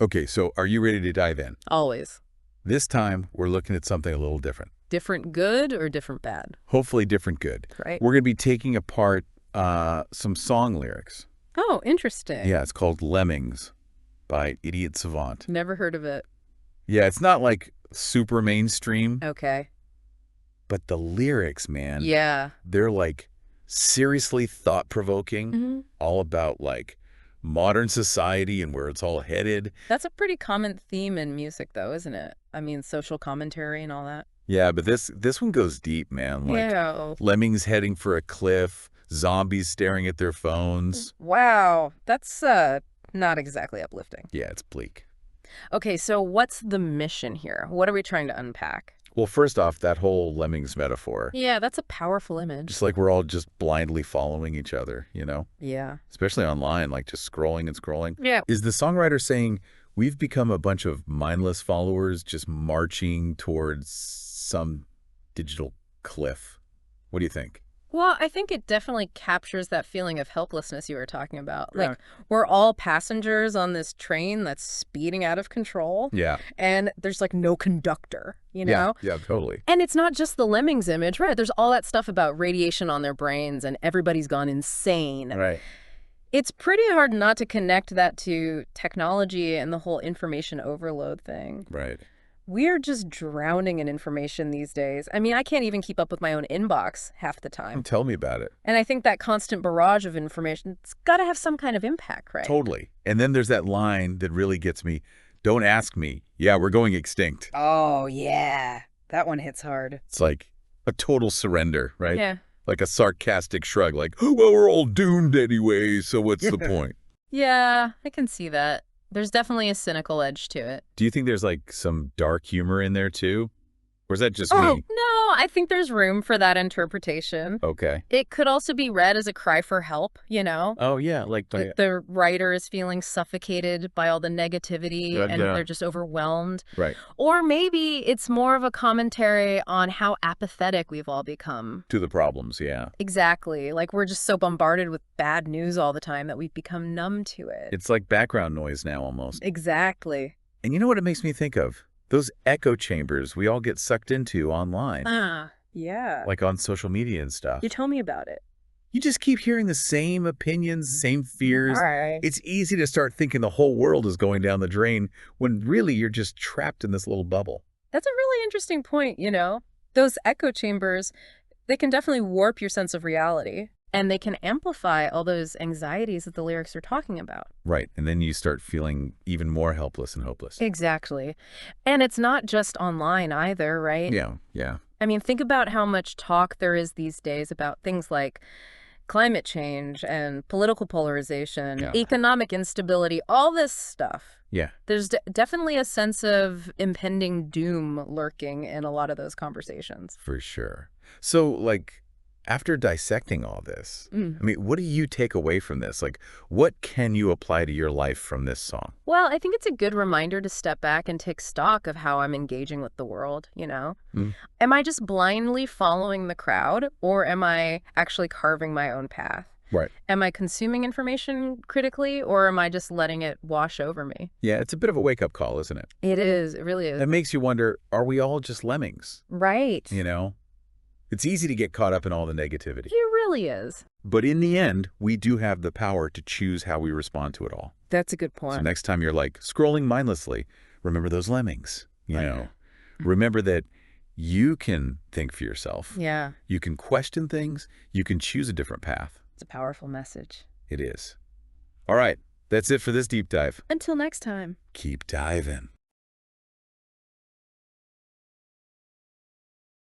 Okay, so are you ready to dive in? Always. This time, we're looking at something a little different. Different good or different bad? Hopefully different good. Right. We're going to be taking apart some song lyrics. Oh, interesting. Yeah, it's called Lemmings by IdiOT-SaVanT. Never heard of it. Yeah, it's not like super mainstream, Okay. but the lyrics, man, Yeah. they're like seriously thought-provoking, all about like modern society and where it's all headed. That's a pretty common theme in music, though, isn't it? I mean, social commentary and all that. Yeah, but this one goes deep, man. Like Yeah. lemmings heading for a cliff, zombies staring at their phones. Wow. That's not exactly uplifting. Yeah, it's bleak. Okay, so what's the mission here? What are we trying to unpack? Well, first off, that whole lemmings metaphor, Yeah, that's a powerful image. just like we're all just blindly following each other, you know? Yeah. Especially online, like just scrolling and scrolling. Yeah. Is the songwriter saying we've become a bunch of mindless followers just marching towards some digital cliff? What do you think? Well, I think it definitely captures that feeling of helplessness you were talking about. Like, Yeah. we're all passengers on this train that's speeding out of control. Yeah. And there's like no conductor, you know? Yeah, totally. And it's not just the lemmings image, right? There's all that stuff about radiation on their brains and everybody's gone insane. Right. It's pretty hard not to connect that to technology and the whole information overload thing. Right. We're just drowning in information these days. I mean, I can't even keep up with my own inbox half the time. Tell me about it. And I think that constant barrage of information, it's got to have some kind of impact, right? Totally. And then there's that line that really gets me. Don't ask me. Yeah, we're going extinct. Oh, yeah. That one hits hard. It's like a total surrender, right? Yeah. Like a sarcastic shrug, like, oh, well, we're all doomed anyway, so what's the point? Yeah, I can see that. There's definitely a cynical edge to it. Do you think there's like some dark humor in there too? Or is that just Oh, me? no, I think there's room for that interpretation. Okay. It could also be read as a cry for help, you know? Oh, yeah. Like, The writer is feeling suffocated by all the negativity and they're just overwhelmed. right. Or maybe it's more of a commentary on how apathetic we've all become. To the problems, yeah. Exactly. Like we're just so bombarded with bad news all the time that we've become numb to it. It's like background noise now almost. Exactly. And you know what it makes me think of? Those echo chambers we all get sucked into online. Yeah. Like on social media and stuff. You tell me about it. You just keep hearing the same opinions, same fears. All right. It's easy to start thinking the whole world is going down the drain when really you're just trapped in this little bubble. That's a really interesting point, you know? Those echo chambers, they can definitely warp your sense of reality. And they can amplify all those anxieties that the lyrics are talking about. Right. And then you start feeling even more helpless and hopeless. Exactly. And it's not just online either, right? Yeah, yeah. I mean, think about how much talk there is these days about things like climate change and political polarization, Yeah. economic instability, all this stuff. Yeah. There's definitely a sense of impending doom lurking in a lot of those conversations. For sure. So, like, after dissecting all this, I mean, what do you take away from this? Like, what can you apply to your life from this song? Well, I think it's a good reminder to step back and take stock of how I'm engaging with the world, you know? Am I just blindly following the crowd, or am I actually carving my own path? Right. Am I consuming information critically, or am I just letting it wash over me? Yeah, it's a bit of a wake-up call, isn't it? It is. It really is. It makes you wonder, are we all just lemmings? Right. You know? It's easy to get caught up in all the negativity. It really is. But in the end, we do have the power to choose how we respond to it all. That's a good point. So next time you're like scrolling mindlessly, remember those lemmings, you know? Remember that you can think for yourself. Yeah. You can question things. You can choose a different path. It's a powerful message. It is. All right. That's it for this deep dive. Until next time. Keep diving.